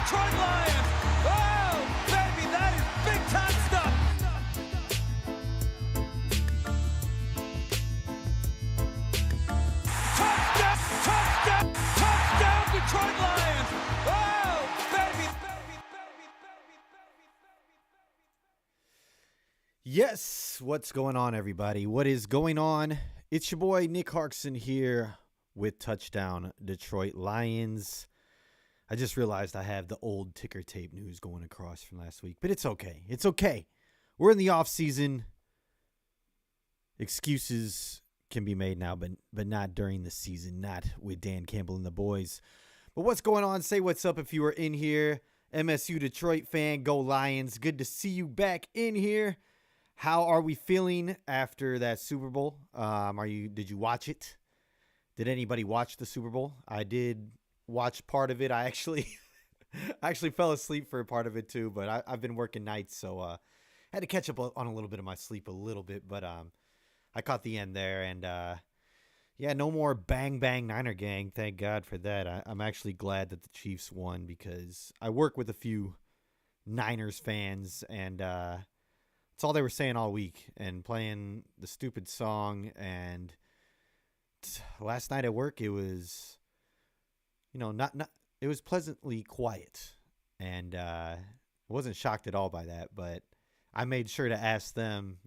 Detroit Lions. Oh, baby, that is big time stuff. Touchdown, Detroit Lions. Oh, baby. Yes, what's going on, everybody? What is going on? It's your boy Nick Harkson here with Touchdown Detroit Lions. I just realized I have the old ticker tape news going across from last week, but it's okay. It's okay. We're in the off season. Excuses can be made now, but not during the season, not with Dan Campbell and the boys. But what's going on? Say what's up if you are in here. MSU Detroit fan, go Lions. Good to see you back in here. How are we feeling after that Super Bowl? Did you watch it? Did anybody watch the Super Bowl? I did watch part of it. I actually fell asleep for a part of it too, but I've been working nights, so had to catch up on a little bit of my sleep a little bit, but I caught the end there, and yeah, no more bang bang Niner gang. Thank God for that. I'm actually glad that the Chiefs won because I work with a few Niners fans, and it's all they were saying all week and playing the stupid song. And last night at work, it was, it was pleasantly quiet, and I wasn't shocked at all by that. But I made sure to ask them,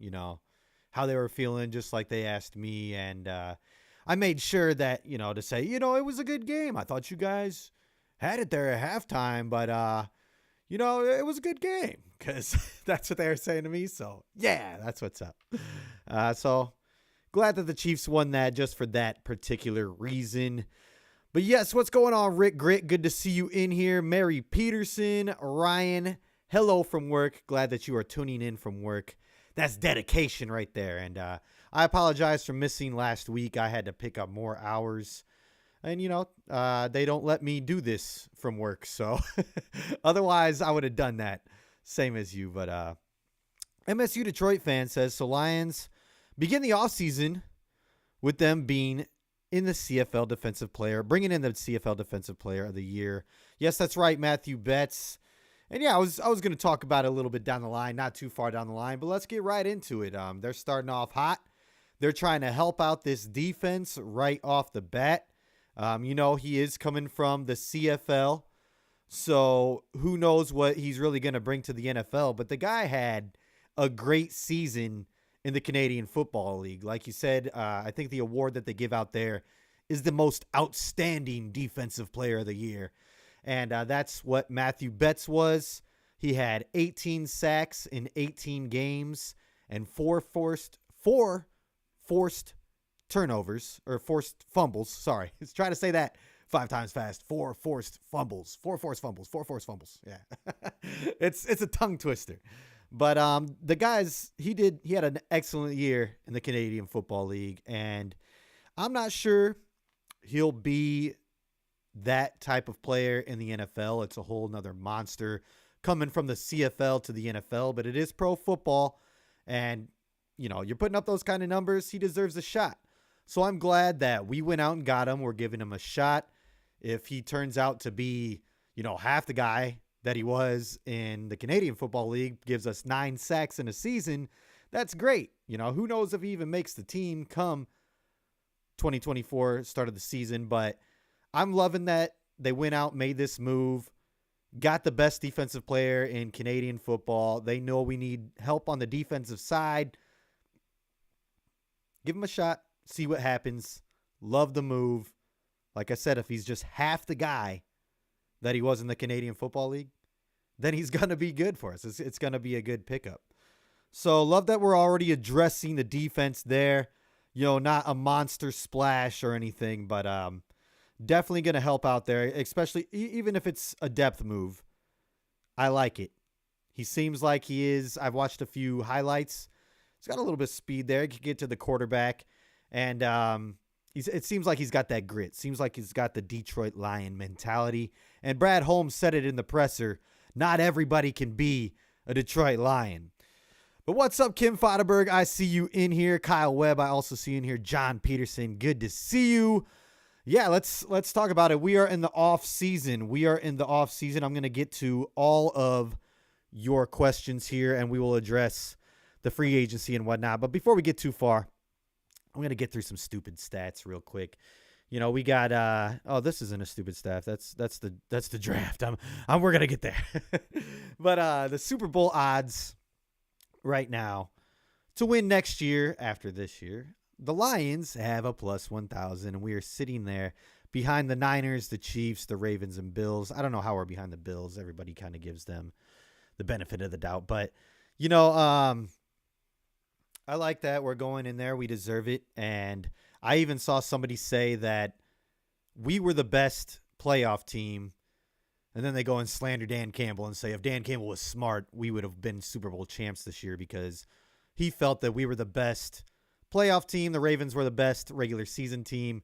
how they were feeling, just like they asked me. And I made sure that, to say, it was a good game. I thought you guys had it there at halftime, but it was a good game, because that's what they were saying to me. So, yeah, that's what's up. So, glad that the Chiefs won that just for that particular reason. But, yes, what's going on, Rick Grit? Good to see you in here. Mary Peterson, Ryan, hello from work. Glad that you are tuning in from work. That's dedication right there. And I apologize for missing last week. I had to pick up more hours. And, they don't let me do this from work. So otherwise, I would have done that. Same as you. But MSU Detroit fan says, so Lions begin the offseason with them being in the CFL Defensive Player, bringing in the CFL Defensive Player of the Year. Yes, that's right, Matthew Betts. And yeah, I was going to talk about it a little bit down the line, not too far down the line, but let's get right into it. They're starting off hot. They're trying to help out this defense right off the bat. He is coming from the CFL, so who knows what he's really going to bring to the NFL. But the guy had a great season in the Canadian Football League. Like you said, I think the award that they give out there is the most outstanding defensive player of the year. And that's what Matthew Betts was. He had 18 sacks in 18 games and four forced turnovers, or forced fumbles. Sorry. Let's try to say that 5 times fast. Four forced fumbles. Yeah. It's a tongue twister. But the guys, he had an excellent year in the Canadian Football League, and I'm not sure he'll be that type of player in the NFL. It's a whole nother monster coming from the CFL to the NFL, but it is pro football, and you're putting up those kind of numbers, he deserves a shot. So I'm glad that we went out and got him. We're giving him a shot. If he turns out to be, half the guy that he was in the Canadian Football League, gives us 9 sacks in a season, that's great. Who knows if he even makes the team come 2024, start of the season, but I'm loving that they went out, made this move, got the best defensive player in Canadian football. They know we need help on the defensive side. Give him a shot, see what happens. Love the move. Like I said, if he's just half the guy that he was in the Canadian Football League, then he's going to be good for us. It's going to be a good pickup. So love that we're already addressing the defense there. Not a monster splash or anything, but definitely going to help out there, especially even if it's a depth move. I like it. He seems like he is. I've watched a few highlights. He's got a little bit of speed there. He can get to the quarterback. And it seems like he's got that grit. Seems like he's got the Detroit Lion mentality. And Brad Holmes said it in the presser. Not everybody can be a Detroit Lion. But what's up, Kim Foderberg? I see you in here. Kyle Webb, I also see you in here. John Peterson, good to see you. Yeah, let's talk about it. We are in the off season. I'm going to get to all of your questions here, and we will address the free agency and whatnot. But before we get too far, I'm going to get through some stupid stats real quick. We got this isn't a stupid stat. That's the draft. We're going to get there. But the Super Bowl odds right now to win next year after this year, the Lions have a plus 1,000, and we are sitting there behind the Niners, the Chiefs, the Ravens, and Bills. I don't know how we're behind the Bills. Everybody kind of gives them the benefit of the doubt. But, I like that we're going in there. We deserve it. And I even saw somebody say that we were the best playoff team. And then they go and slander Dan Campbell and say if Dan Campbell was smart, we would have been Super Bowl champs this year because he felt that we were the best playoff team. The Ravens were the best regular season team.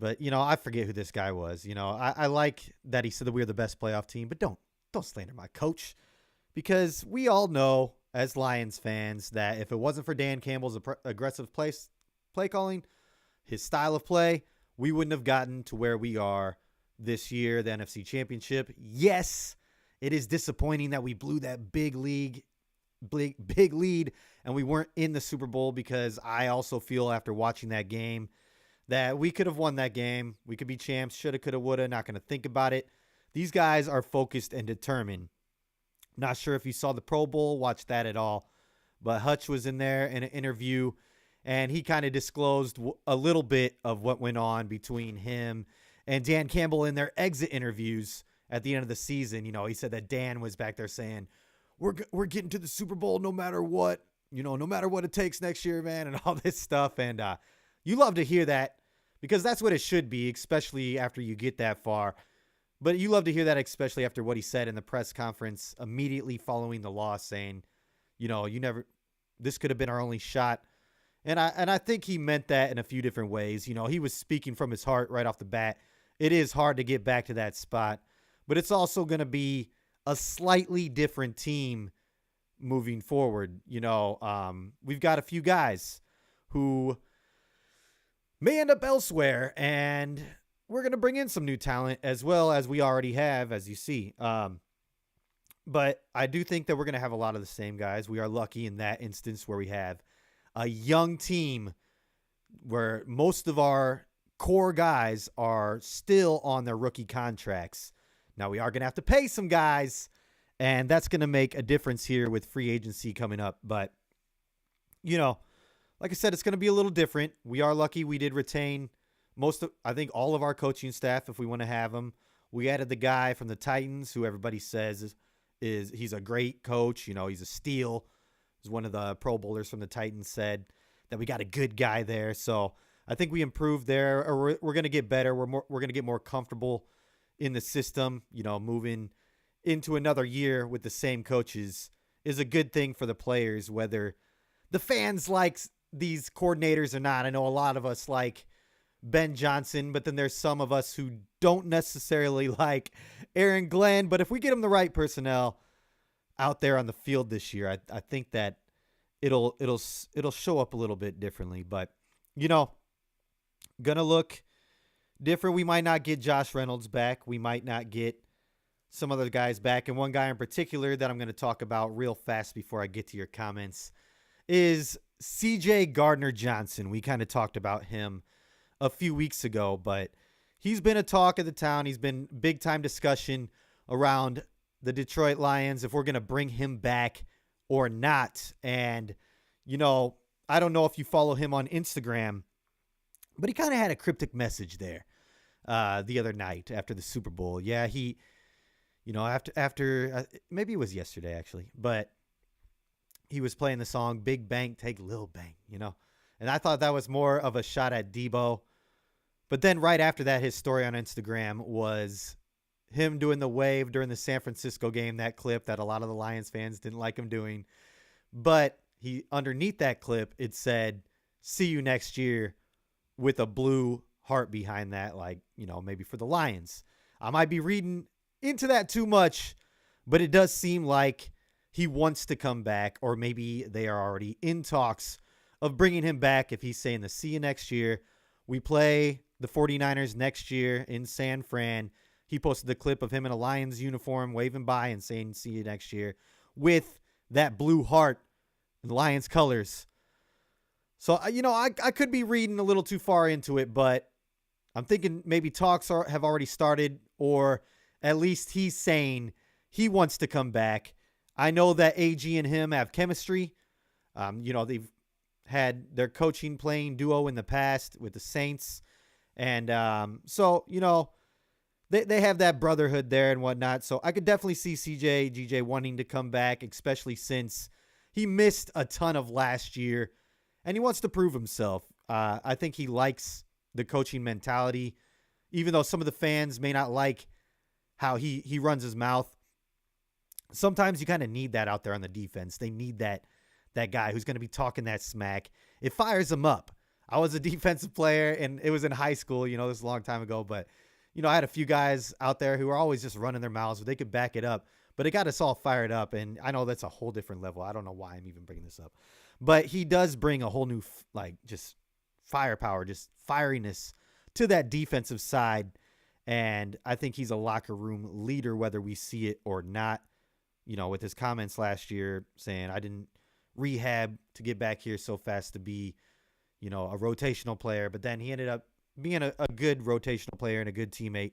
But, I forget who this guy was. I like that he said that we were the best playoff team, but don't slander my coach, because we all know as Lions fans that if it wasn't for Dan Campbell's aggressive play calling, his style of play, we wouldn't have gotten to where we are this year, the NFC Championship. Yes, it is disappointing that we blew that big lead and we weren't in the Super Bowl, because I also feel after watching that game that we could have won that game. We could be champs, shoulda, coulda, woulda, not going to think about it. These guys are focused and determined. Not sure if you saw the Pro Bowl, watched that at all, but Hutch was in there in an interview, and he kind of disclosed a little bit of what went on between him and Dan Campbell in their exit interviews at the end of the season. He said that Dan was back there saying, we're getting to the Super Bowl no matter what, no matter what it takes next year, man, and all this stuff. And you love to hear that, because that's what it should be, especially after you get that far. But you love to hear that, especially after what he said in the press conference immediately following the loss, saying, this could have been our only shot. And I think he meant that in a few different ways. He was speaking from his heart right off the bat. It is hard to get back to that spot, but it's also going to be a slightly different team moving forward. We've got a few guys who may end up elsewhere, and we're going to bring in some new talent as well, as we already have, as you see. But I do think that we're going to have a lot of the same guys. We are lucky in that instance where we have a young team where most of our core guys are still on their rookie contracts. Now, we are going to have to pay some guys, and that's going to make a difference here with free agency coming up. But, like I said, it's going to be a little different. We are lucky we did retain I think all of our coaching staff, if we want to have them. We added the guy from the Titans, who everybody says he's a great coach. He's a steal. As one of the Pro Bowlers from the Titans said, that we got a good guy there. So I think we improved there. Or we're going to get better. We're going to get more comfortable in the system. Moving into another year with the same coaches is a good thing for the players, whether the fans like these coordinators or not. I know a lot of us like Ben Johnson, but then there's some of us who don't necessarily like Aaron Glenn. But if we get him the right personnel out there on the field this year, I think that it'll show up a little bit differently. But gonna look different. We might not get Josh Reynolds back. We might not get some other guys back. And one guy in particular that I'm going to talk about real fast before I get to your comments is CJ Gardner-Johnson. We kind of talked about him a few weeks ago, but he's been a talk of the town. He's been big time discussion around the Detroit Lions, if we're going to bring him back or not. And, I don't know if you follow him on Instagram, but he kind of had a cryptic message there the other night after the Super Bowl. Yeah, he, after maybe it was yesterday actually, but he was playing the song Big Bank Take Lil Bank, and I thought that was more of a shot at Debo. But then right after that, his story on Instagram was him doing the wave during the San Francisco game, that clip that a lot of the Lions fans didn't like him doing. But he underneath that clip, it said, "See you next year," with a blue heart behind that, like, maybe for the Lions. I might be reading into that too much, but it does seem like he wants to come back, or maybe they are already in talks of bringing him back if he's saying the "see you next year." We play the 49ers next year in San Fran. He posted the clip of him in a Lions uniform waving by and saying, see you next year, with that blue heart and Lions colors. So, I could be reading a little too far into it, but I'm thinking maybe talks have already started, or at least he's saying he wants to come back. I know that AG and him have chemistry. They've had their coaching playing duo in the past with the Saints. And they have that brotherhood there and whatnot. So I could definitely see GJ wanting to come back, especially since he missed a ton of last year and he wants to prove himself. I think he likes the coaching mentality, even though some of the fans may not like how he runs his mouth. Sometimes you kind of need that out there on the defense. They need that guy who's going to be talking that smack. It fires them up. I was a defensive player, and it was in high school. This is a long time ago. But, I had a few guys out there who were always just running their mouths. But they could back it up. But it got us all fired up. And I know that's a whole different level. I don't know why I'm even bringing this up. But he does bring a whole new, just firepower, just fieriness to that defensive side. And I think he's a locker room leader, whether we see it or not. With his comments last year saying, I didn't rehab to get back here so fast to be, a rotational player. But then he ended up being a good rotational player and a good teammate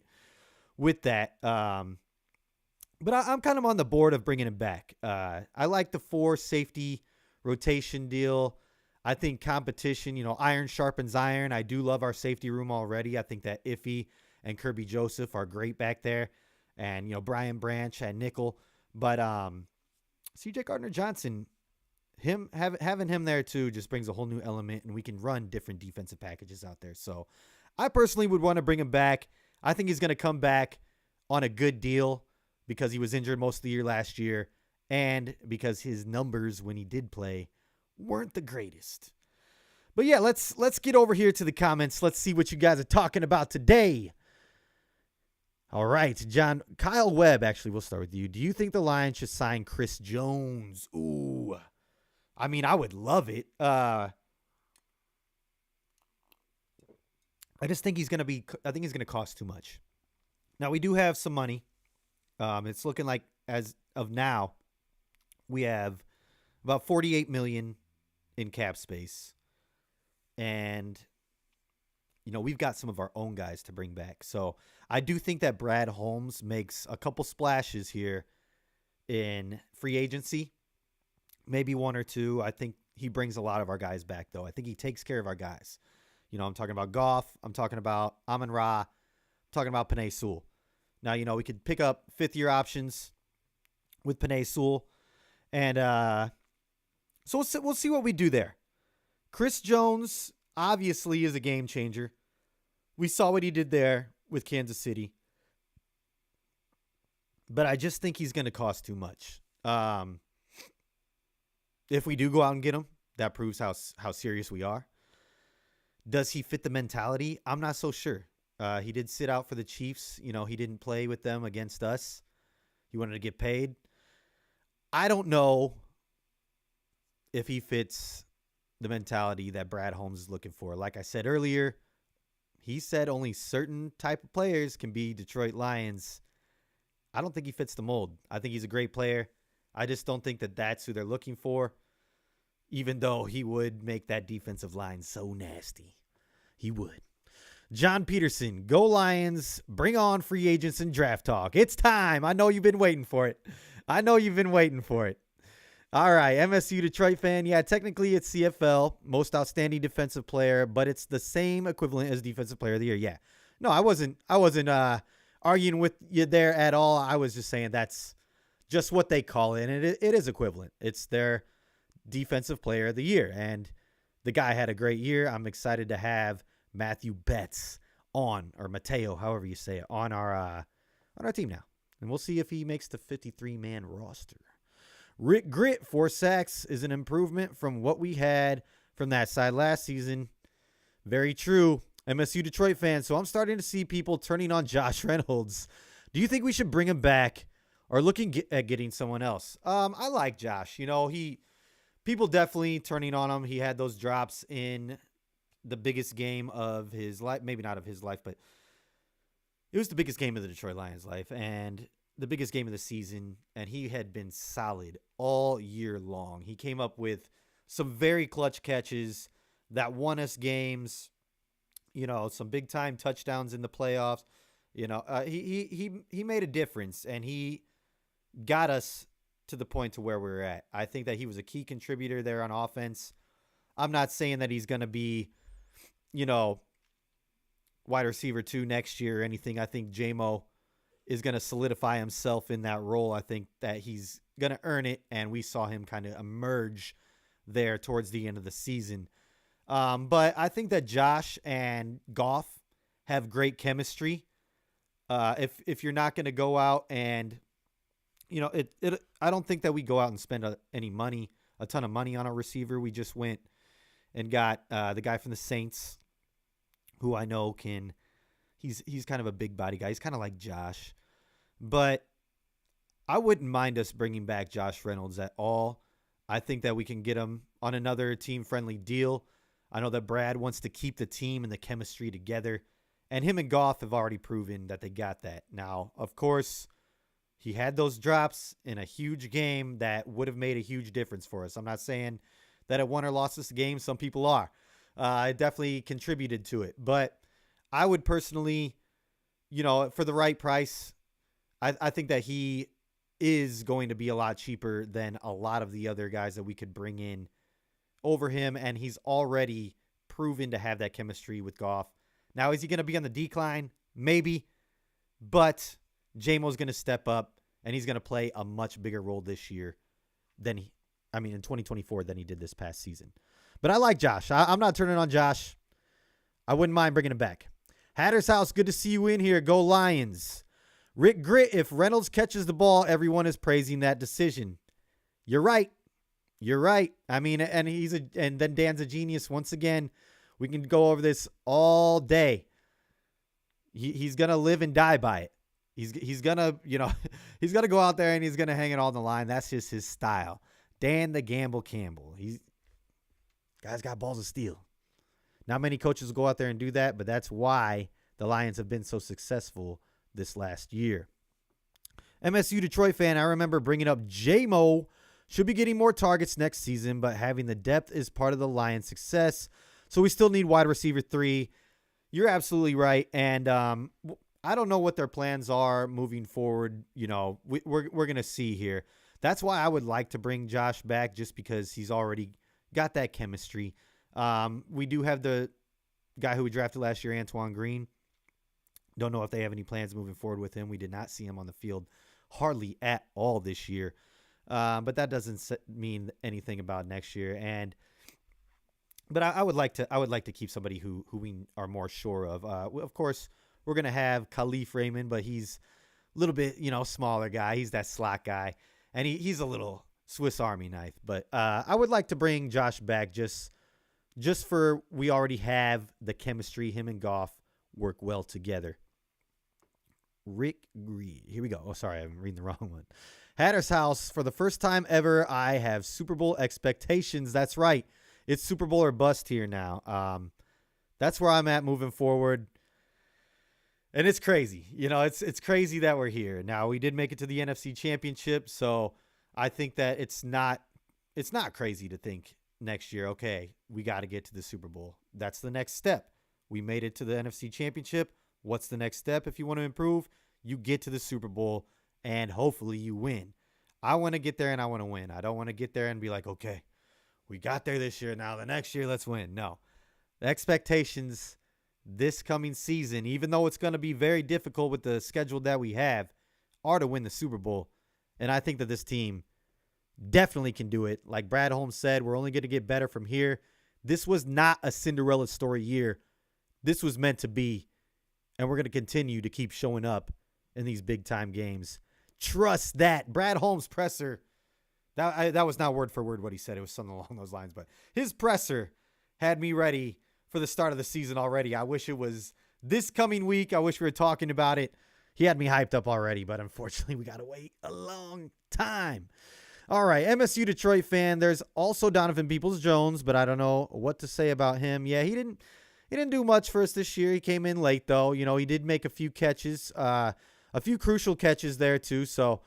with that. But I'm kind of on the board of bringing him back. I like the 4 safety rotation deal. I think competition, iron sharpens iron. I do love our safety room already. I think that Iffy and Kirby Joseph are great back there. And, Brian Branch at nickel. But C.J. Gardner-Johnson, having him there too just brings a whole new element, and we can run different defensive packages out there. So I personally would want to bring him back. I think he's going to come back on a good deal because he was injured most of the year last year, and because his numbers when he did play weren't the greatest. But yeah, let's get over here to the comments. Let's see what you guys are talking about today. All right, John. Kyle Webb, actually, we'll start with you. Do you think the Lions should sign Chris Jones? Ooh. I mean, I would love it. I just think he's going to cost too much. Now, we do have some money. It's looking like, as of now, we have about $48 million in cap space. And we've got some of our own guys to bring back. So I do think that Brad Holmes makes a couple splashes here in free agency, maybe 1 or 2. I think he brings a lot of our guys back, though. I think he takes care of our guys. I'm talking about Goff. I'm talking about Amon-Ra. I'm talking about Penei Sewell. Now, we could pick up 5th-year options with Penei Sewell. And so we'll see what we do there. Chris Jones obviously is a game changer. We saw what he did there with Kansas City. But I just think he's going to cost too much. If we do go out and get him, that proves how serious we are. Does he fit the mentality? I'm not so sure. He did sit out for the Chiefs. He didn't play with them against us. He wanted to get paid. I don't know if he fits the mentality that Brad Holmes is looking for. Like I said earlier, he said only certain type of players can be Detroit Lions. I don't think he fits the mold. I think he's a great player. I just don't think that that's who they're looking for, even though he would make that defensive line so nasty. He would. John Peterson, go Lions. Bring on free agents and draft talk. It's time. I know you've been waiting for it. All right, MSU Detroit fan. Yeah, technically it's CFL, most outstanding defensive player, but it's the same equivalent as defensive player of the year. Yeah. No, I wasn't arguing with you there at all. I was just saying that's just what they call it, and it is equivalent. It's their defensive player of the year, and the guy had a great year. I'm excited to have Matthew Betts on, or Mateo, however you say it, on our team now. And we'll see if he makes the 53-man roster. Rick Grit, 4 sacks is an improvement from what we had from that side last season. Very true. MSU Detroit fans. So I'm starting to see people turning on Josh Reynolds. Do you think we should bring him back or looking at getting someone else? I like Josh. People definitely turning on him. He had those drops in the biggest game of his life. Maybe not of his life, but it was the biggest game of the Detroit Lions' life and the biggest game of the season. And he had been solid all year long. He came up with some very clutch catches that won us games, some big time touchdowns in the playoffs. He made a difference, and he got us to the point to where we're at. I think that he was a key contributor there on offense. I'm not saying that he's going to be, wide receiver 2 next year or anything. I think JMO is going to solidify himself in that role. I think that he's going to earn it, and we saw him kind of emerge there towards the end of the season. But I think that Josh and Goff have great chemistry. If you're not going to go out and, I don't think that we go out and spend a ton of money on a receiver. We just went and got the guy from the Saints, who I know he's kind of a big body guy. He's kind of like Josh. But I wouldn't mind us bringing back Josh Reynolds at all. I think that we can get him on another team-friendly deal. I know that Brad wants to keep the team and the chemistry together. And him and Goff have already proven that they got that. Now, of course, he had those drops in a huge game that would have made a huge difference for us. I'm not saying that it won or lost us the game. Some people are. It definitely contributed to it. But I would personally, for the right price, I think that he is going to be a lot cheaper than a lot of the other guys that we could bring in over him. And he's already proven to have that chemistry with Goff. Now, is he going to be on the decline? Maybe. But JMO's going to step up, and he's going to play a much bigger role this year in 2024 than he did this past season. But I like Josh. I'm not turning on Josh. I wouldn't mind bringing him back. Hatter's House, good to see you in here. Go Lions. Rick Grit, if Reynolds catches the ball, everyone is praising that decision. You're right. And then Dan's a genius. Once again, we can go over this all day. He's going to live and die by it. He's going to, he's going to go out there and he's going to hang it all on the line. That's just his style. Dan the Gamble Campbell. Guy's got balls of steel. Not many coaches will go out there and do that, but that's why the Lions have been so successful this last year. MSU Detroit fan, I remember bringing up JMO should be getting more targets next season, but having the depth is part of the Lions' success. So we still need wide receiver 3. You're absolutely right. And I don't know what their plans are moving forward. We're going to see here. That's why I would like to bring Josh back, just because he's already got that chemistry. We do have the guy who we drafted last year, Antoine Green. Don't know if they have any plans moving forward with him. We did not see him on the field hardly at all this year. But that doesn't mean anything about next year. But I would like to keep somebody who we are more sure of. Of course, we're going to have Khalif Raymond, but he's a little bit, smaller guy. He's that slot guy, and he's a little Swiss Army knife. But I would like to bring Josh back just for we already have the chemistry. Him and Goff work well together. Rick Greed. Here we go. Oh, sorry, I'm reading the wrong one. Hatter's House, for the first time ever, I have Super Bowl expectations. That's right. It's Super Bowl or bust here now. That's where I'm at moving forward. And it's crazy. It's crazy that we're here. Now, we did make it to the NFC Championship, so I think that it's not crazy to think next year, okay, we got to get to the Super Bowl. That's the next step. We made it to the NFC Championship. What's the next step if you want to improve? You get to the Super Bowl, and hopefully you win. I want to get there, and I want to win. I don't want to get there and be like, okay, we got there this year. Now the next year, let's win. No. The expectations this coming season, even though it's going to be very difficult with the schedule that we have, are to win the Super Bowl. And I think that this team definitely can do it. Like Brad Holmes said, we're only going to get better from here. This was not a Cinderella story year. This was meant to be. And we're going to continue to keep showing up in these big-time games. Trust that. Brad Holmes' presser, that was not word for word what he said. It was something along those lines. But his presser had me ready for the start of the season already. I wish it was this coming week. I wish we were talking about it. He had me hyped up already, but unfortunately we got to wait a long time. All right, MSU Detroit fan. There's also Donovan Peoples-Jones, but I don't know what to say about him. Yeah, he didn't do much for us this year. He came in late though. He did make a few catches, a few crucial catches there too. So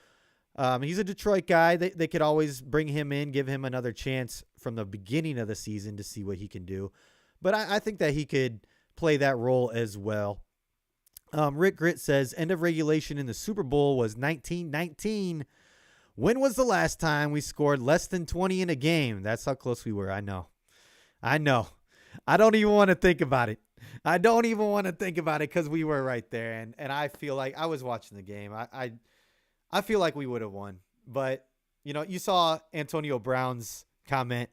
he's a Detroit guy. They could always bring him in, give him another chance from the beginning of the season to see what he can do. But I think that he could play that role as well. Rick Grit says, end of regulation in the Super Bowl was 1919. When was the last time we scored less than 20 in a game? That's how close we were. I know. I don't even want to think about it. I don't even want to think about it because we were right there. And I feel like I was watching the game. I feel like we would have won. But, you saw Antonio Brown's comment.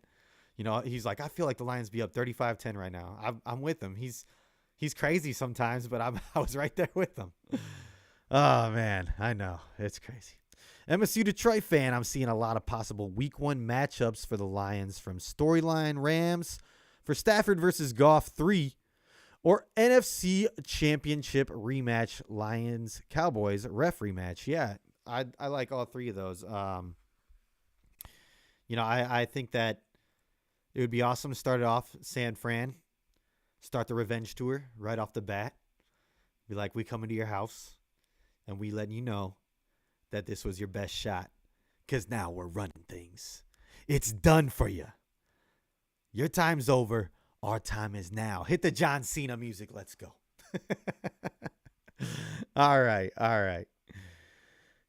He's like, I feel like the Lions be up 35-10 right now. I'm with him. He's crazy sometimes, but I was right there with him. Oh, man. I know. It's crazy. MSU Detroit fan, I'm seeing a lot of possible week 1 matchups for the Lions, from storyline Rams for Stafford versus Goff 3, or NFC Championship rematch Lions Cowboys ref rematch. Yeah, I like all 3 of those. I think that it would be awesome to start it off San Fran, start the revenge tour right off the bat. Be like, we come into your house and we letting you know that this was your best shot, because now we're running things. It's done for you. Your time's over. Our time is now. Hit the John Cena music. Let's go. All right.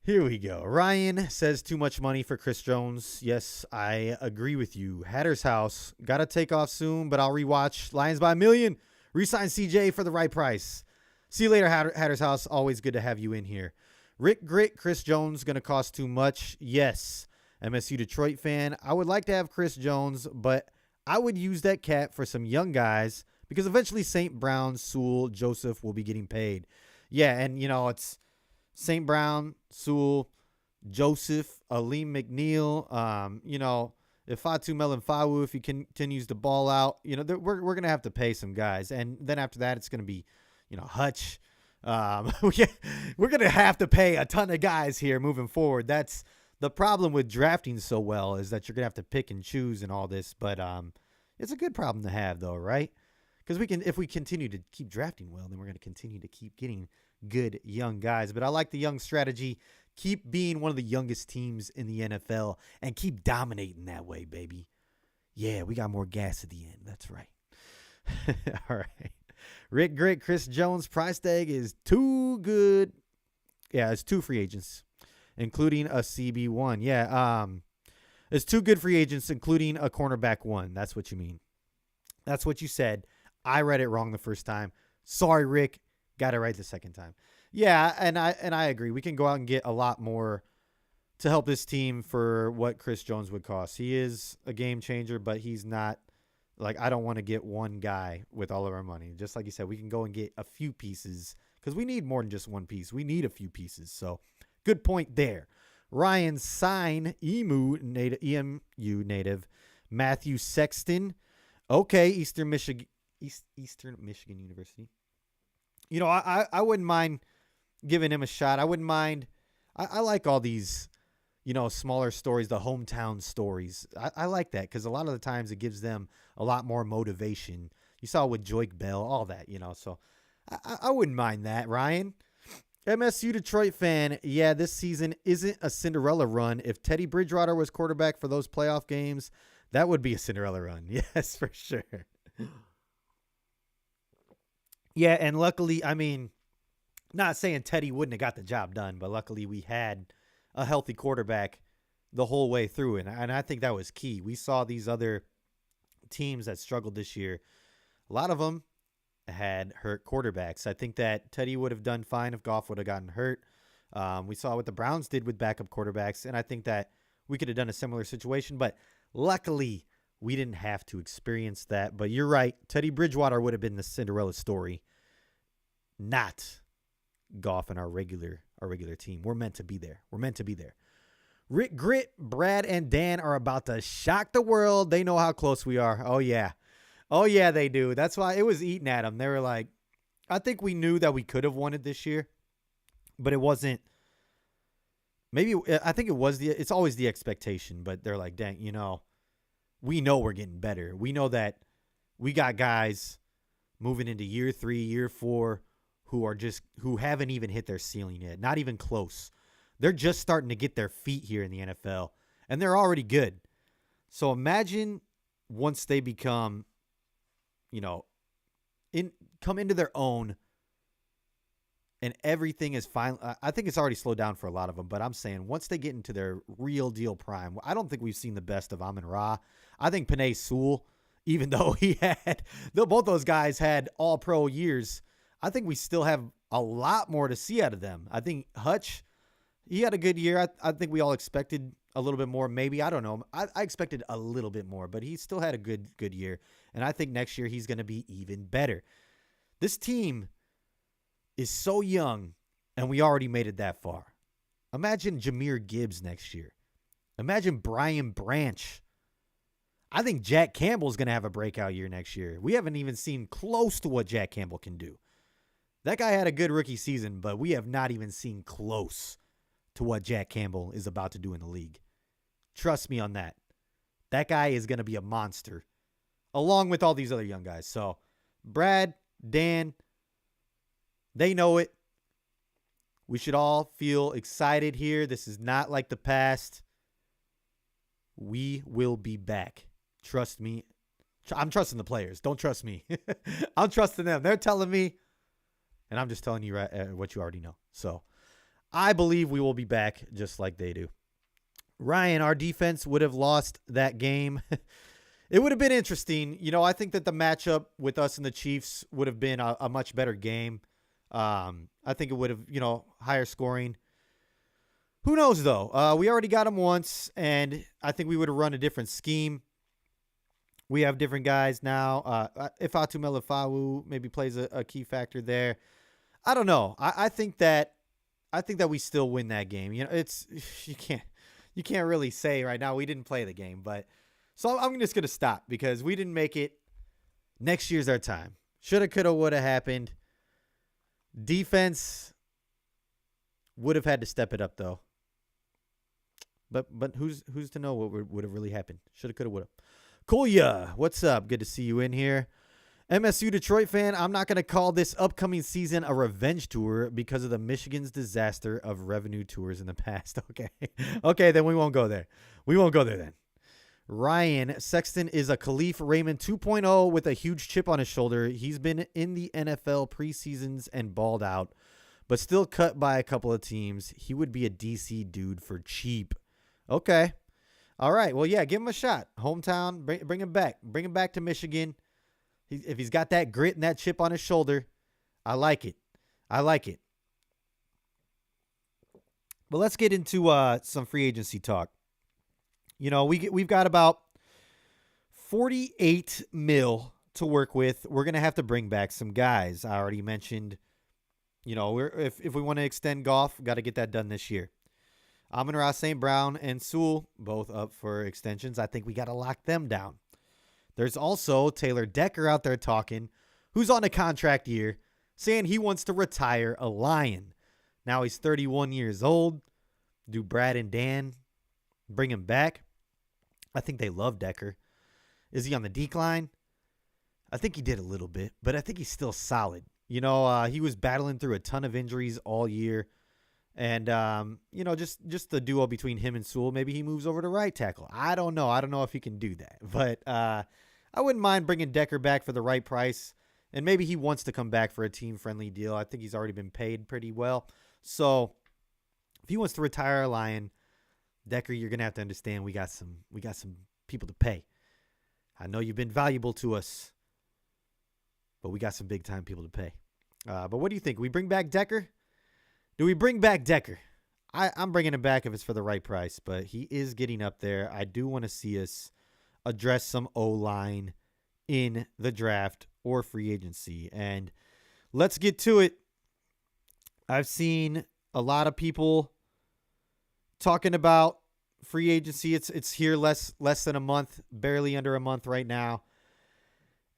Here we go. Ryan says too much money for Chris Jones. Yes, I agree with you. Hatter's House. Got to take off soon, but I'll rewatch Lions by a Million. Resign CJ for the right price. See you later, Hatter's House. Always good to have you in here. Rick Grit, Chris Jones going to cost too much. Yes. MSU Detroit fan. I would like to have Chris Jones, but I would use that cap for some young guys, because eventually St. Brown, Sewell, Joseph will be getting paid. Yeah, and, it's St. Brown, Sewell, Joseph, Aleem McNeil, if Fatu Melanfawu, if he continues to ball out, we're going to have to pay some guys. And then after that, it's going to be, Hutch. We're going to have to pay a ton of guys here moving forward. That's the problem with drafting so well, is that you're going to have to pick and choose and all this. But it's a good problem to have, though, right? Because if we continue to keep drafting well, then we're going to continue to keep getting good young guys. But I like the young strategy. Keep being one of the youngest teams in the NFL and keep dominating that way, baby. Yeah, we got more gas at the end. That's right. All right. Rick Grit, Chris Jones, price tag is too good. Yeah, it's 2 free agents, including a CB1. Yeah, it's 2 good free agents, including a cornerback 1. That's what you mean. That's what you said. I read it wrong the first time. Sorry, Rick. Got it right the second time. Yeah, and I agree. We can go out and get a lot more to help this team for what Chris Jones would cost. He is a game changer, but he's not. Like, I don't want to get one guy with all of our money. Just like you said, we can go and get a few pieces, because we need more than just one piece. We need a few pieces. So, good point there. Ryan Sign, EMU native, Matthew Sexton. Okay, Eastern Michigan University. I wouldn't mind giving him a shot. I wouldn't mind. I like all these, smaller stories, the hometown stories. I like that, because a lot of the times it gives them a lot more motivation. You saw with Joik Bell, all that, so I wouldn't mind that, Ryan. MSU Detroit fan, yeah, this season isn't a Cinderella run. If Teddy Bridgewater was quarterback for those playoff games, that would be a Cinderella run. Yes, for sure. Yeah, and luckily, not saying Teddy wouldn't have got the job done, but luckily we had a healthy quarterback the whole way through, and I think that was key. We saw these other teams that struggled this year. A lot of them had hurt quarterbacks. I think that Teddy would have done fine if Goff would have gotten hurt. We saw what the Browns did with backup quarterbacks, and I think that we could have done a similar situation, but luckily we didn't have to experience that. But you're right. Teddy Bridgewater would have been the Cinderella story, not Goff and our regular team. We're meant to be there. Rick Grit, Brad, and Dan are about to shock the world. They know how close we are. Oh, yeah. Oh, yeah, they do. That's why it was eating at them. They were like, I think we knew that we could have won it this year, but it wasn't maybe I think it's always the expectation, but they're like, dang, we know we're getting better. We know that we got guys moving into year 3, year 4 who haven't even hit their ceiling yet, not even close. They're just starting to get their feet here in the NFL, and they're already good. So imagine once they become, come into their own, and everything is fine. I think it's already slowed down for a lot of them, but I'm saying once they get into their real deal prime, I don't think we've seen the best of Amon-Ra. I think Penei Sewell, even though both those guys had all-pro years, I think we still have a lot more to see out of them. I think Hutch, he had a good year. I think we all expected a little bit more, maybe. I don't know. I expected a little bit more, but he still had a good year. And I think next year he's going to be even better. This team is so young, and we already made it that far. Imagine Jahmyr Gibbs next year. Imagine Brian Branch. I think Jack Campbell's going to have a breakout year next year. We haven't even seen close to what Jack Campbell can do. That guy had a good rookie season, but we have not even seen close to what Jack Campbell is about to do in the league. Trust me on that. That guy is going to be a monster, along with all these other young guys. So, Brad, Dan, they know it. We should all feel excited here. This is not like the past. We will be back. Trust me. I'm trusting the players. Don't trust me. I'm trusting them. They're telling me, and I'm just telling you what you already know. So, I believe we will be back just like they do. Ryan, our defense would have lost that game. It would have been interesting. I think that the matchup with us and the Chiefs would have been a much better game. I think it would have, higher scoring. Who knows, though? We already got them once, and I think we would have run a different scheme. We have different guys now. Ifeatu Melifonwu maybe plays a key factor there. I don't know. I think that we still win that game. It's you can't really say right now we didn't play the game, but so I'm just gonna stop because we didn't make it. Next year's our time. Shoulda, coulda, woulda happened. Defense would have had to step it up though. But who's to know what would have really happened? Shoulda, coulda, woulda. Kolya, what's up? Good to see you in here. MSU Detroit fan, I'm not going to call this upcoming season a revenge tour because of the Michigan's disaster of revenue tours in the past. Okay. Okay, then we won't go there. We won't go there then. Ryan, Sexton is a Khalif Raymond 2.0 with a huge chip on his shoulder. He's been in the NFL preseasons and balled out, but still cut by a couple of teams. He would be a DC dude for cheap. Okay. All right. Well, yeah, give him a shot. Hometown, bring him back. Bring him back to Michigan. If he's got that grit and that chip on his shoulder, I like it. I like it. But let's get into some free agency talk. We've got about $48 million to work with. We're going to have to bring back some guys. I already mentioned, if we want to extend Goff, got to get that done this year. Amon-Ra St. Brown and Sewell, both up for extensions. I think we got to lock them down. There's also Taylor Decker out there talking, who's on a contract year, saying he wants to retire a Lion. Now he's 31 years old. Do Brad and Dan bring him back? I think they love Decker. Is he on the decline? I think he did a little bit, but I think he's still solid. He was battling through a ton of injuries all year. And, just the duo between him and Sewell, maybe he moves over to right tackle. I don't know. I don't know if he can do that. But I wouldn't mind bringing Decker back for the right price. And maybe he wants to come back for a team-friendly deal. I think he's already been paid pretty well. So if he wants to retire a Lion, Decker, you're going to have to understand we got some people to pay. I know you've been valuable to us, but we got some big-time people to pay. But what do you think? We bring back Decker? Do we bring back Decker? I'm bringing him back if it's for the right price, but he is getting up there. I do want to see us address some O-line in the draft or free agency. And let's get to it. I've seen a lot of people talking about free agency. It's here less than a month, barely under a month right now.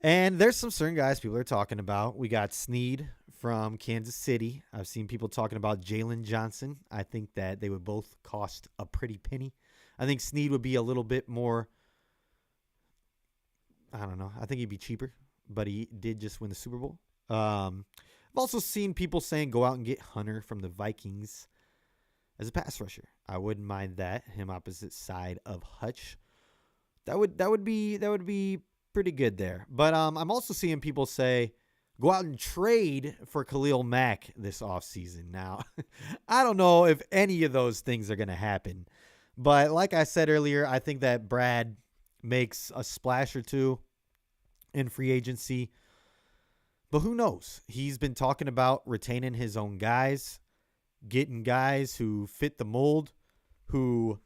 And there's some certain guys people are talking about. We got Snead from Kansas City. I've seen people talking about Jalen Johnson. I think that they would both cost a pretty penny. I think Snead would be a little bit more, I don't know. I think he'd be cheaper, but he did just win the Super Bowl. I've also seen people saying go out and get Hunter from the Vikings as a pass rusher. I wouldn't mind that. Him opposite side of Hutch. That would be pretty good there. But I'm also seeing people say go out and trade for Khalil Mack this offseason. Now, I don't know if any of those things are going to happen. But like I said earlier, I think that Brad makes a splash or two in free agency. But who knows? He's been talking about retaining his own guys, getting guys who fit the mold, who,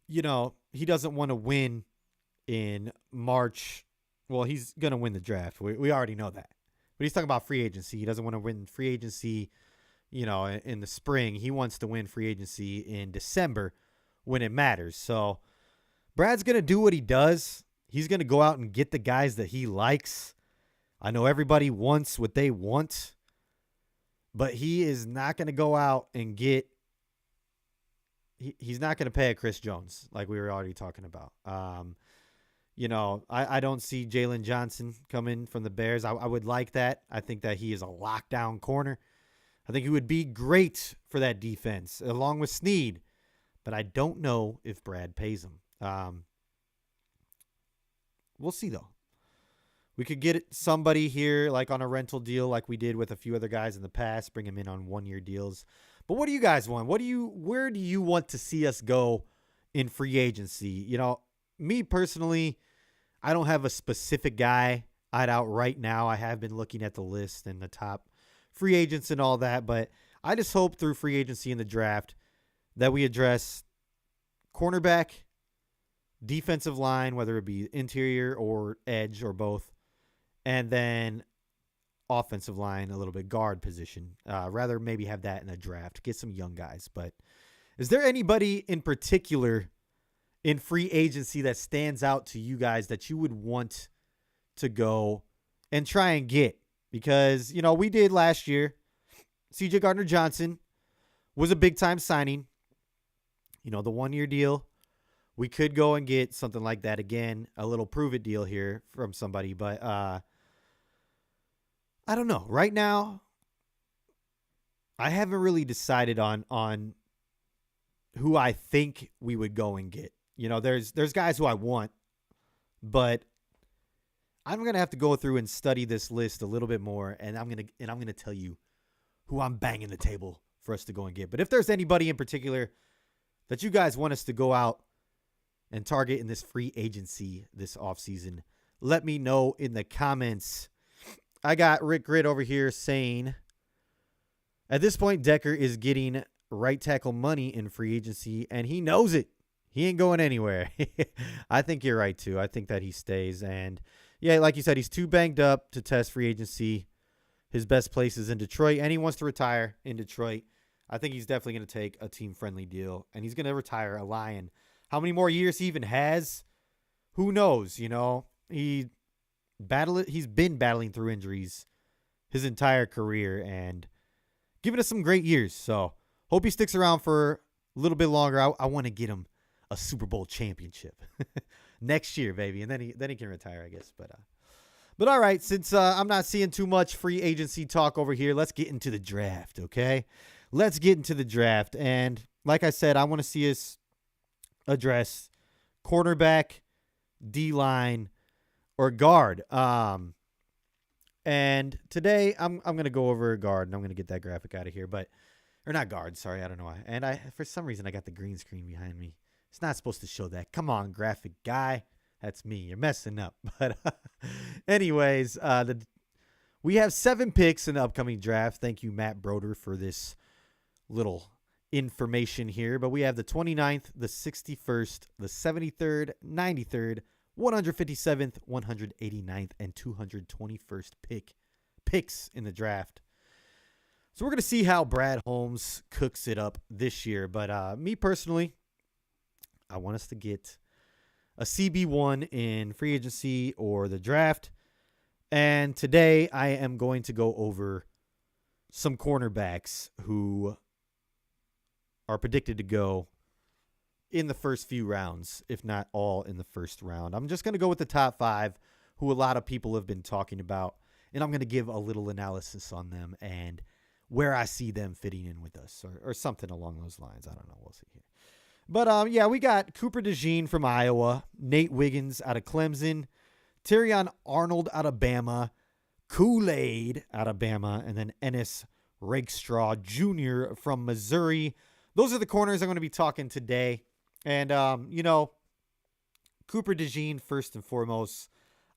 you know, he doesn't want to win in March. Well, he's going to win the draft. We already know that. But he's talking about free agency. He doesn't want to win free agency, you know, in the spring. He wants to win free agency in December when it matters. So Brad's going to do what he does. He's going to go out and get the guys that he likes. I know everybody wants what they want, but he is not going to go out and get he's not going to pay a Chris Jones like we were already talking about. You know, I don't see Jalen Johnson coming from the Bears. I would like that. I think that he is a lockdown corner. I think he would be great for that defense along with Snead, but I don't know if Brad pays him. We'll see, though. We could get somebody here like on a rental deal like we did with a few other guys in the past, bring them in on one-year deals. But what do you guys want? Where do you want to see us go in free agency? You know, me personally, I don't have a specific guy eyed out right now. I have been looking at the list and the top free agents and all that, but I just hope through free agency in the draft that we address cornerback, defensive line, whether it be interior or edge or both, and then offensive line, a little bit guard position. Rather maybe have that in the draft, get some young guys. But is there anybody in particular in free agency that stands out to you guys that you would want to go and try and get? Because, you know, we did last year. C.J. Gardner-Johnson was a big-time signing. You know, the one-year deal. We could go and get something like that again, a little prove-it deal here from somebody. But I don't know. Right now, I haven't really decided on who I think we would go and get. You know, there's guys who I want, but I'm gonna have to go through and study this list a little bit more, and I'm gonna tell you who I'm banging the table for us to go and get. But if there's anybody in particular that you guys want us to go out and target in this free agency this offseason, let me know in the comments. I got Rick Grid over here saying, at this point, Decker is getting right tackle money in free agency, and he knows it. He ain't going anywhere. I think you're right, too. I think that he stays. And, yeah, like you said, he's too banged up to test free agency. His best place is in Detroit, and he wants to retire in Detroit. I think he's definitely going to take a team-friendly deal, and he's going to retire a Lion. How many more years he even has, who knows, you know? He's been battling through injuries his entire career and giving us some great years. So hope he sticks around for a little bit longer. I want to get him a Super Bowl championship next year, baby. And then he can retire, I guess. But all right, since I'm not seeing too much free agency talk over here, let's get into the draft, okay? Let's get into the draft. And like I said, I want to see us address cornerback, D-line, or guard. And today I'm going to go over guard, and I'm going to get that graphic out of here. Or not guard, sorry, I don't know why. And for some reason, I got the green screen behind me. It's not supposed to show that. Come on, graphic guy. That's me. You're messing up. But anyways, we have 7 picks in the upcoming draft. Thank you, Matt Broder, for this little information here. But we have the 29th, the 61st, the 73rd, 93rd, 157th, 189th, and 221st picks in the draft. So we're going to see how Brad Holmes cooks it up this year. But me personally, I want us to get a CB1 in free agency or the draft. And today I am going to go over some cornerbacks who are predicted to go in the first few rounds, if not all in the first round. I'm just going to go with the top 5 who a lot of people have been talking about, and I'm going to give a little analysis on them and where I see them fitting in with us or something along those lines. I don't know. We'll see here. But, yeah, we got Cooper DeJean from Iowa, Nate Wiggins out of Clemson, Terrion Arnold out of Bama, Kool-Aid out of Bama, and then Ennis Rakestraw Jr. from Missouri. Those are the corners I'm going to be talking today. And, Cooper DeJean, first and foremost,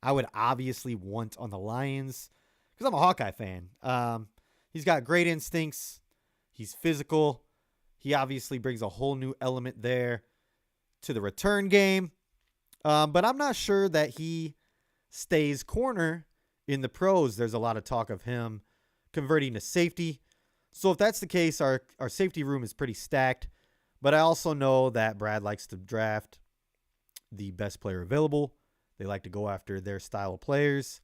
I would obviously want on the Lions because I'm a Hawkeye fan. He's got great instincts. He's physical. He obviously brings a whole new element there to the return game. But I'm not sure that he stays corner in the pros. There's a lot of talk of him converting to safety. So if that's the case, our safety room is pretty stacked. But I also know that Brad likes to draft the best player available. They like to go after their style of players.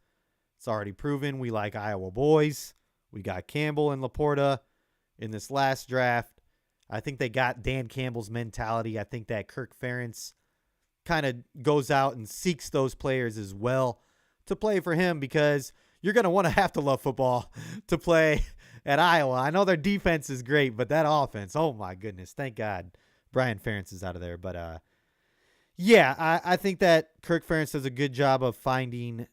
It's already proven. We like Iowa boys. We got Campbell and Laporta in this last draft. I think they got Dan Campbell's mentality. I think that Kirk Ferentz kind of goes out and seeks those players as well to play for him because you're going to want to have to love football to play at Iowa. I know their defense is great, but that offense, oh my goodness, thank God Brian Ferentz is out of there. But yeah, I think that Kirk Ferentz does a good job of finding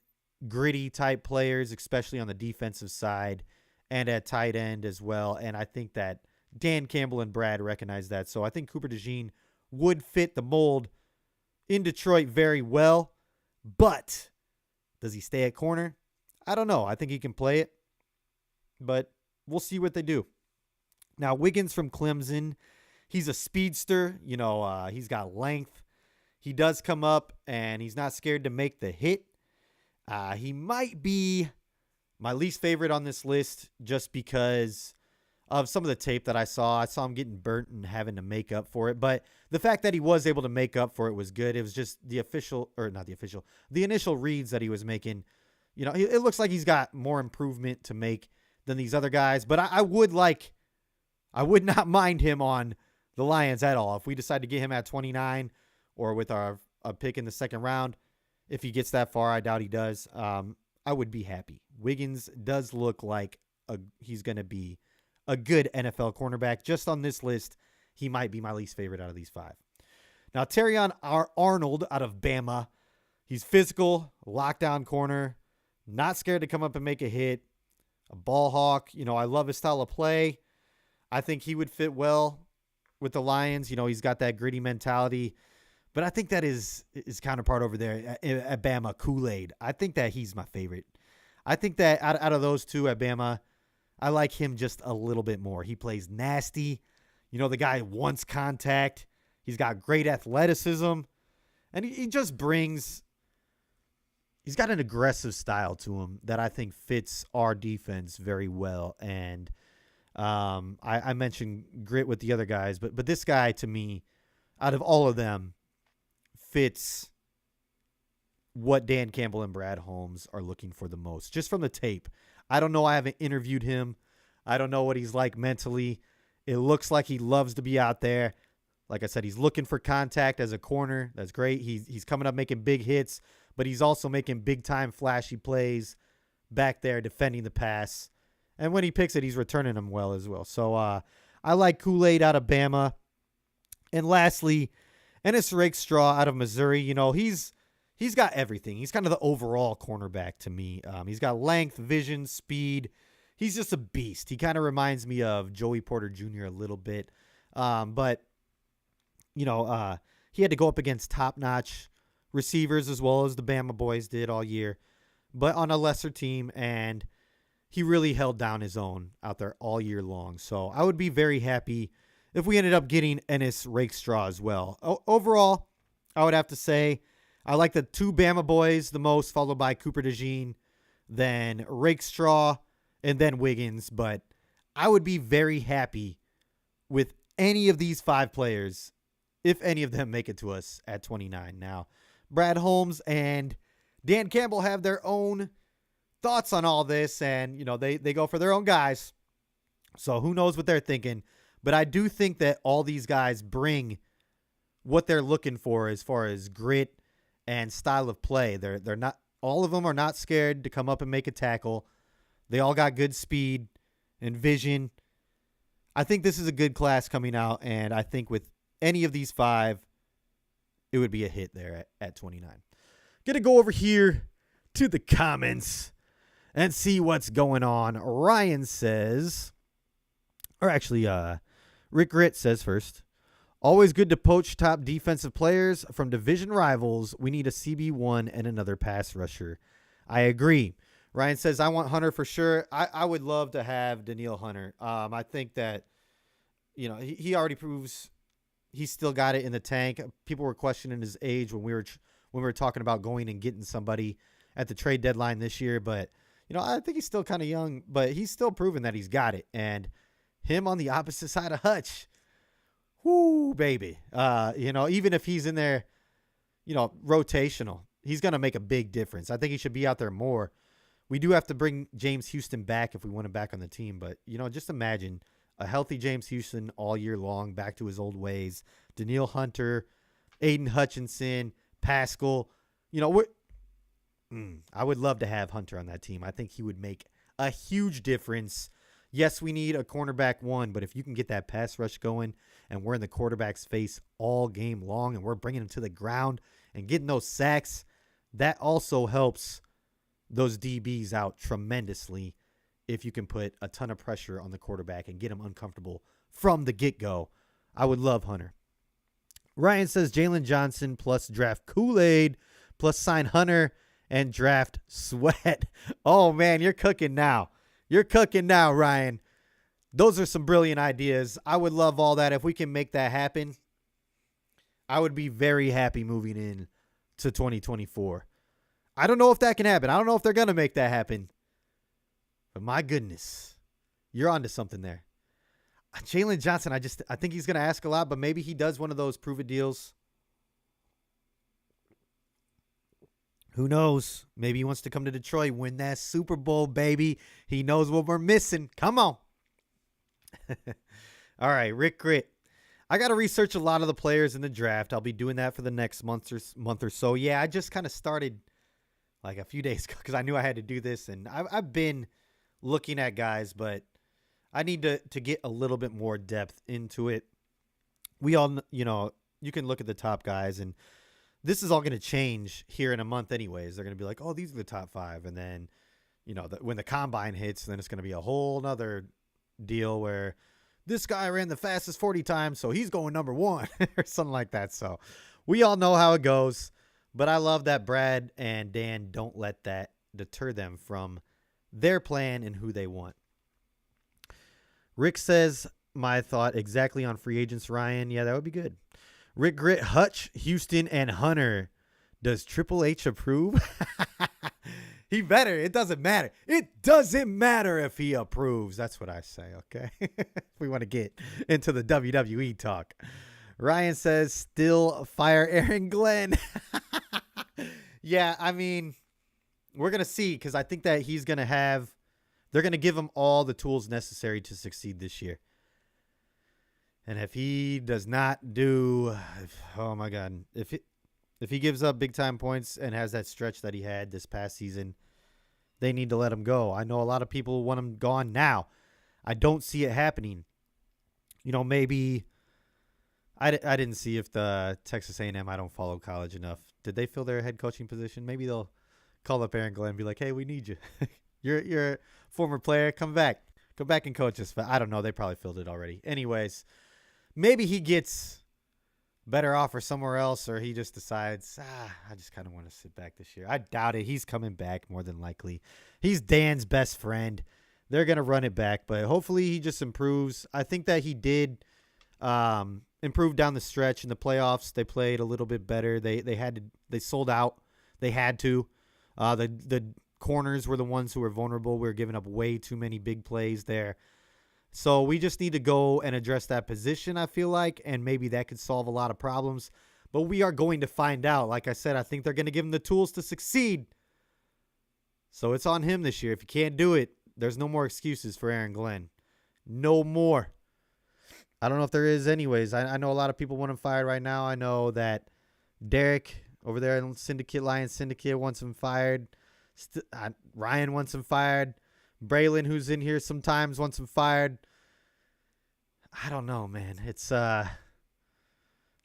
gritty type players, especially on the defensive side and at tight end as well. And I think that Dan Campbell and Brad recognize that. So I think Cooper DeJean would fit the mold in Detroit very well. But does he stay at corner? I don't know. I think he can play it, but we'll see what they do. Now, Wiggins from Clemson, he's a speedster. He's got length. He does come up, and he's not scared to make the hit. He might be my least favorite on this list just because of some of the tape that I saw. I saw him getting burnt and having to make up for it. But the fact that he was able to make up for it was good. It was just the initial reads that he was making. It looks like he's got more improvement to make than these other guys. But I would not mind him on the Lions at all. If we decide to get him at 29 or with a pick in the second round, if he gets that far, I doubt he does. I would be happy. Wiggins does look like he's going to be a good NFL cornerback. Just on this list, he might be my least favorite out of these 5. Now, Terrion Arnold out of Bama. He's physical, lockdown corner, not scared to come up and make a hit, a ball hawk. I love his style of play. I think he would fit well with the Lions. He's got that gritty mentality. But I think that is counterpart over there at Bama, Kool-Aid. I think that he's my favorite. I think that out of those two at Bama, I like him just a little bit more. He plays nasty. The guy wants contact. He's got great athleticism. And he just brings – he's got an aggressive style to him that I think fits our defense very well. And I mentioned grit with the other guys, but this guy to me, out of all of them, fits what Dan Campbell and Brad Holmes are looking for the most, just from the tape. I don't know. I haven't interviewed him. I don't know what he's like mentally. It looks like he loves to be out there. Like I said, he's looking for contact as a corner. That's great. He's coming up making big hits, but he's also making big-time flashy plays back there defending the pass. And when he picks it, he's returning them well as well. So I like Kool-Aid out of Bama. And lastly, Ennis Rakestraw out of Missouri. He's got everything. He's kind of the overall cornerback to me. He's got length, vision, speed. He's just a beast. He kind of reminds me of Joey Porter Jr. a little bit. But he had to go up against top-notch receivers as well as the Bama boys did all year, but on a lesser team, and he really held down his own out there all year long. So I would be very happy if we ended up getting Ennis Rakestraw as well. Overall, I would have to say I like the 2 Bama boys the most, followed by Cooper DeJean, then Rakestraw, and then Wiggins. But I would be very happy with any of these 5 players if any of them make it to us at 29. Now, Brad Holmes and Dan Campbell have their own thoughts on all this, and, they go for their own guys. So who knows what they're thinking. But I do think that all these guys bring what they're looking for as far as grit and style of play. They're not, all of them are not scared to come up and make a tackle. They all got good speed and vision. I think this is a good class coming out, and I think with any of these 5, it would be a hit there at 29. Gonna go over here to the comments and see what's going on. Ryan says, or actually, Rick Grit says first, always good to poach top defensive players from division rivals. We need a CB1 and another pass rusher. I agree. Ryan says, I want Hunter for sure. I would love to have Danielle Hunter. I think that, he already proves he's still got it in the tank. People were questioning his age when we were talking about going and getting somebody at the trade deadline this year. But, I think he's still kind of young, but he's still proven that he's got it. And him on the opposite side of Hutch, whoo, baby. Even if he's in there, rotational, he's going to make a big difference. I think he should be out there more. We do have to bring James Houston back if we want him back on the team. But, just imagine a healthy James Houston all year long, back to his old ways. Danielle Hunter, Aiden Hutchinson, Pascal. I would love to have Hunter on that team. I think he would make a huge difference. Yes, we need a cornerback 1, but if you can get that pass rush going and we're in the quarterback's face all game long and we're bringing him to the ground and getting those sacks, that also helps those DBs out tremendously if you can put a ton of pressure on the quarterback and get him uncomfortable from the get-go. I would love Hunter. Ryan says Jalen Johnson plus draft Kool-Aid plus sign Hunter and draft Sweat. Oh, man, you're cooking now. You're cooking now, Ryan. Those are some brilliant ideas. I would love all that. If we can make that happen, I would be very happy moving in to 2024. I don't know if that can happen. I don't know if they're going to make that happen. But my goodness, you're onto something there. Jalen Johnson, I think he's going to ask a lot, but maybe he does one of those prove-it deals. Who knows? Maybe he wants to come to Detroit, win that Super Bowl, baby. He knows what we're missing. Come on. All right, Rick Grit. I got to research a lot of the players in the draft. I'll be doing that for the next month or so. Yeah, I just kind of started like a few days ago because I knew I had to do this, and I've been looking at guys, but I need to get a little bit more depth into it. We all, you can look at the top guys, and this is all going to change here in a month anyways. They're going to be like, oh, these are the top 5. And then, when the combine hits, then it's going to be a whole nother deal where this guy ran the fastest 40 times, so he's going number 1 or something like that. So we all know how it goes. But I love that Brad and Dan don't let that deter them from their plan and who they want. Rick says, my thought exactly on free agents, Ryan. Yeah, that would be good. Rick Grit, Hutch, Houston, and Hunter. Does Triple H approve? He better. It doesn't matter. It doesn't matter if he approves. That's what I say, okay? We want to get into the WWE talk. Ryan says, still fire Aaron Glenn. Yeah, I mean, we're going to see because I think that he's going to have – they're going to give him all the tools necessary to succeed this year. And if he does not do – oh, my God. If he gives up big-time points and has that stretch that he had this past season, they need to let him go. I know a lot of people want him gone now. I don't see it happening. Maybe I didn't see if the Texas A&M, I don't follow college enough. Did they fill their head coaching position? Maybe they'll call up Aaron Glenn and be like, hey, we need you. You're a former player. Come back and coach us. But I don't know. They probably filled it already. Anyways, maybe he gets better offer somewhere else, or he just decides, I just kind of want to sit back this year. I doubt it. He's coming back more than likely. He's Dan's best friend. They're going to run it back, but hopefully he just improves. I think that he did improve down the stretch in the playoffs. They played a little bit better. They sold out. They had to. The corners were the ones who were vulnerable. We were giving up way too many big plays there. So we just need to go and address that position, I feel like, and maybe that could solve a lot of problems. But we are going to find out. Like I said, I think they're going to give him the tools to succeed. So it's on him this year. If you can't do it, there's no more excuses for Aaron Glenn. No more. I don't know if there is anyways. I know a lot of people want him fired right now. I know that Derek over there in Syndicate, Lions Syndicate, wants him fired. Ryan wants him fired. Braylon, who's in here sometimes, wants him fired. I don't know, man. It's I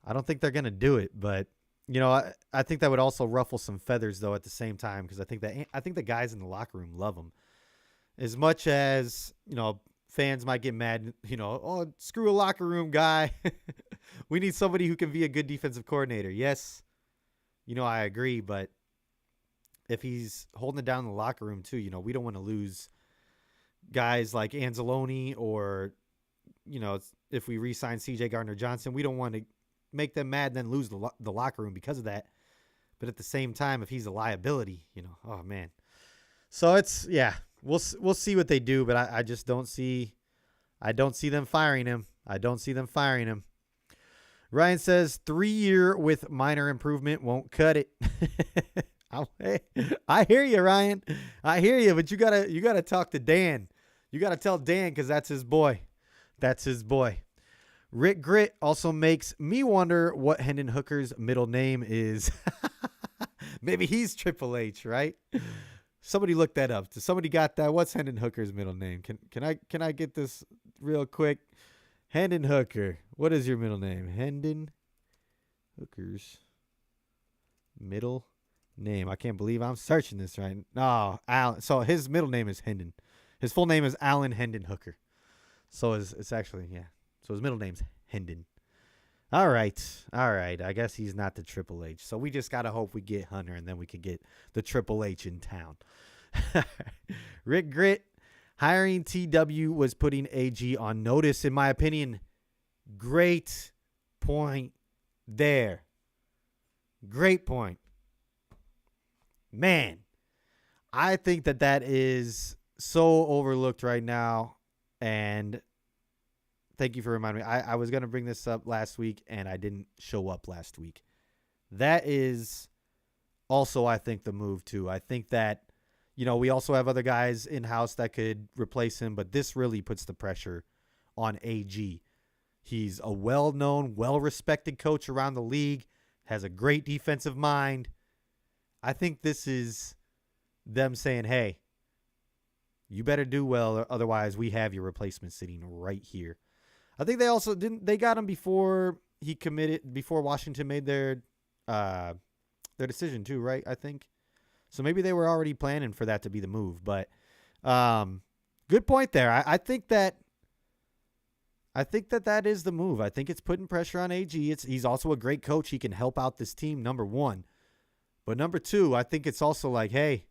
don't think they're gonna do it, but I think that would also ruffle some feathers though at the same time, because I think the guys in the locker room love him as much as fans might get mad. Oh, screw a locker room guy. We need somebody who can be a good defensive coordinator. Yes, I agree, but if he's holding it down in the locker room too, we don't want to lose guys like Anzalone, or if we re-sign C.J. Gardner-Johnson, we don't want to make them mad and then lose the locker room because of that. But at the same time, if he's a liability, oh man. So we'll see what they do, but I just don't see them firing him. I don't see them firing him. Ryan says 3-year with minor improvement won't cut it. I hear you, Ryan. I hear you, but you gotta talk to Dan. You gotta tell Dan, because that's his boy. That's his boy. Rick Grit also makes me wonder what Hendon Hooker's middle name is. Maybe he's Triple H, right? Somebody look that up. Somebody got that? What's Hendon Hooker's middle name? Can I get this real quick? Hendon Hooker. What is your middle name? Hendon Hooker's middle name. I can't believe I'm searching this right now. Alan. So his middle name is Hendon. His full name is Alan Hendon Hooker. So it's actually, yeah. So his middle name's Hendon. All right. I guess he's not the Triple H. So we just got to hope we get Hunter, and then we could get the Triple H in town. Rick Grit, hiring TW was putting AG on notice, in my opinion. Great point there. Great point. Man, I think that is so overlooked right now, and thank you for reminding me. I was going to bring this up last week, and I didn't show up last week. That is also, I think, the move, too. I think that, we also have other guys in-house that could replace him, but this really puts the pressure on AG. He's a well-known, well-respected coach around the league, has a great defensive mind. I think this is them saying, hey, you better do well, or otherwise we have your replacement sitting right here. I think they also they got him before he committed, before Washington made their decision too, right? I think. So maybe they were already planning for that to be the move, but good point there. I think that is the move. I think it's putting pressure on AG. He's also a great coach. He can help out this team, number one. But number two, I think it's also like, hey,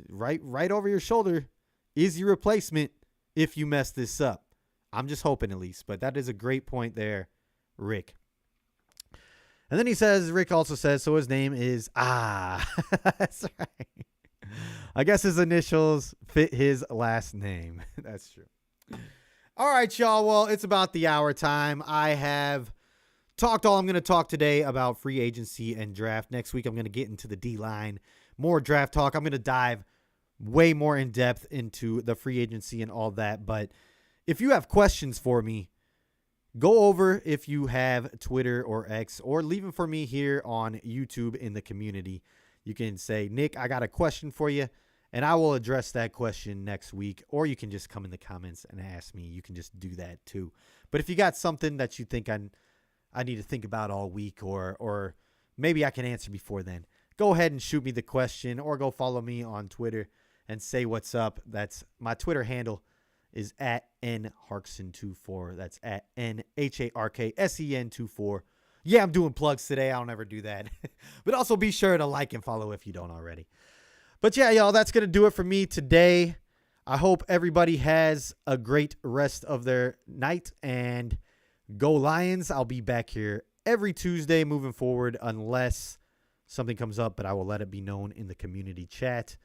right over your shoulder is your replacement if you mess this up. I'm just hoping at least, but that is a great point there, Rick. And then Rick also says, so his name is, that's right. I guess his initials fit his last name. That's true. All right, y'all. Well, it's about the hour time. I have talked all I'm going to talk today about free agency and draft. Next week, I'm going to get into the D-line, more draft talk. I'm going to dive way more in depth into the free agency and all that. But if you have questions for me, go over if you have Twitter or X, or leave them for me here on YouTube in the community. You can say, Nick, I got a question for you, and I will address that question next week. Or you can just come in the comments and ask me. You can just do that too. But if you got something that you think I need to think about all week, or maybe I can answer before then, go ahead and shoot me the question, or go follow me on Twitter and say what's up. That's my Twitter handle is at nharksen24. That's at NHARKSEN24. Yeah, I'm doing plugs today. I don't ever do that. But also be sure to like and follow if you don't already. But yeah, y'all, that's going to do it for me today. I hope everybody has a great rest of their night, and go Lions. I'll be back here every Tuesday moving forward unless something comes up, but I will let it be known in the community chat.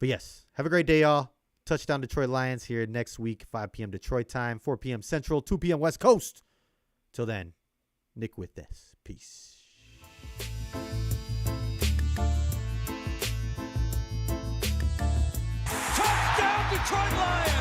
But yes, have a great day, y'all. Touchdown Detroit Lions here next week, 5 p.m. Detroit time, 4 p.m. Central, 2 p.m. West Coast. Till then, Nick with this. Peace. Detroit Lions.